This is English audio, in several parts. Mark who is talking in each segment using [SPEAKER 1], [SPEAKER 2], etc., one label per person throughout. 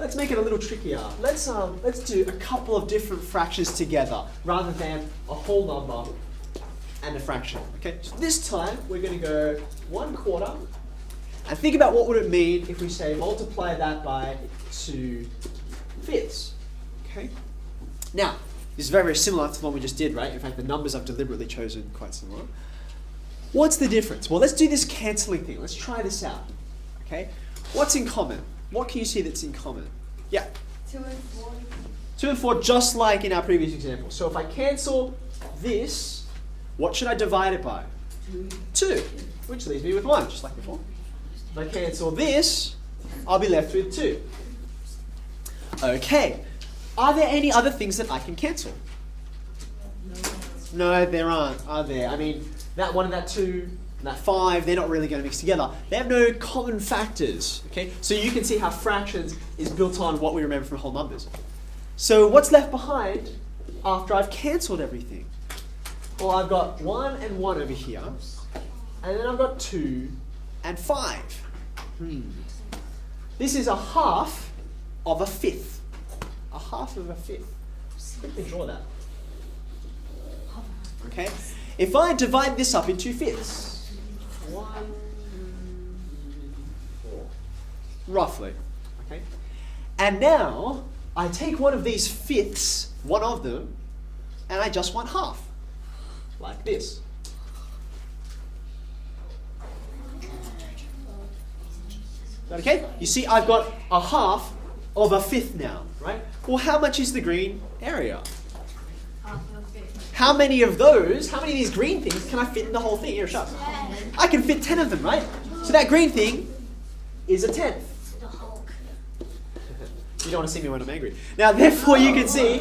[SPEAKER 1] let's make it a little trickier. Let's do a couple of different fractions together rather than a whole number and a fraction. Okay, so this time we're going to go 1/4, and think about what would it mean if we say multiply that by 2/5. Okay, now this is very, very similar to the one we just did, right? In fact, the numbers I've deliberately chosen quite similar. What's the difference? Well, let's do this cancelling thing. Let's try this out. Okay, what's in common? What can you see that's in common? Yeah.
[SPEAKER 2] 2 and 4.
[SPEAKER 1] 2 and 4, just like in our previous example. So if I cancel this, what should I divide it by? 2, which leaves me with 1, just like before. If I cancel this, I'll be left with 2. Okay. Are there any other things that I can cancel? No, there aren't, are there? I mean, that 1 and that 2, and that 5, they're not really going to mix together. They have no common factors, okay? So you can see how fractions is built on what we remember from whole numbers. So what's left behind after I've cancelled everything? Well, I've got 1 and 1 over here, and then I've got 2 and 5. This is a half of a fifth. A half of a fifth. Quickly draw that. Okay? If I divide this up into fifths, 1, 4, roughly. Okay? And now I take one of these fifths, one of them, and I just want half, like this. Is that okay? You see, I've got a half of a fifth now, right? Well, how much is the green area? How many of these green things can I fit in the whole thing? Here, shut. I can fit 10 of them, right? So that green thing is a tenth. You don't want to see me when I'm angry. Now, therefore, you can see,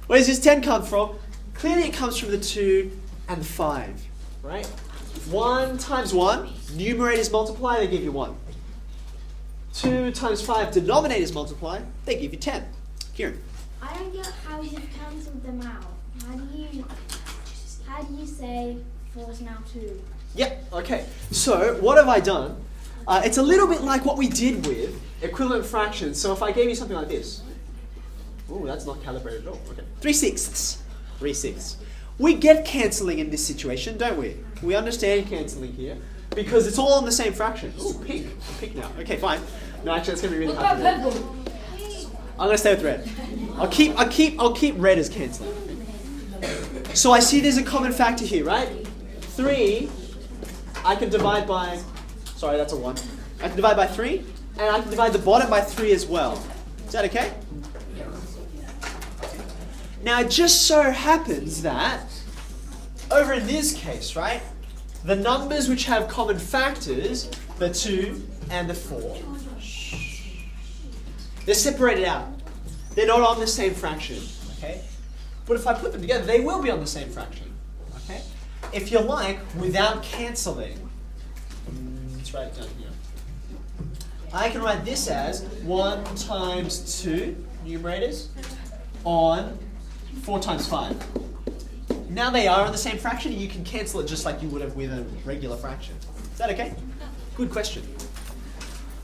[SPEAKER 1] where does this 10 come from? Clearly, it comes from the 2 and the 5, right? 1 times 1, numerators multiply, they give you 1. 2 times 5, denominators multiply, they give you 10. Kieran.
[SPEAKER 2] I don't get how you've cancelled them out. How do you say 4 is now 2?
[SPEAKER 1] Yep, okay. So what have I done? It's a little bit like what we did with equivalent fractions. So if I gave you something like this. Oh, that's not calibrated at all. Okay. 3/6. 3/6. We get cancelling in this situation, don't we? We understand cancelling here because it's all on the same fraction. Oh, pink. I'm pink now. Okay, fine. No, actually, that's going to be really hard. I'm going to stay with red. I'll keep red as cancelling. So I see there's a common factor here, right? 3, I can divide by, sorry, that's a 1. I can divide by 3, and I can divide the bottom by 3 as well. Is that okay? Now, it just so happens that, over in this case, right, the numbers which have common factors, the 2 and the 4, they're separated out. They're not on the same fraction, okay? But if I put them together, they will be on the same fraction. Okay? If you like, without cancelling, let's write it down here. I can write this as 1 times 2, numerators, on 4 times 5. Now they are on the same fraction, and you can cancel it just like you would have with a regular fraction. Is that okay? Good question.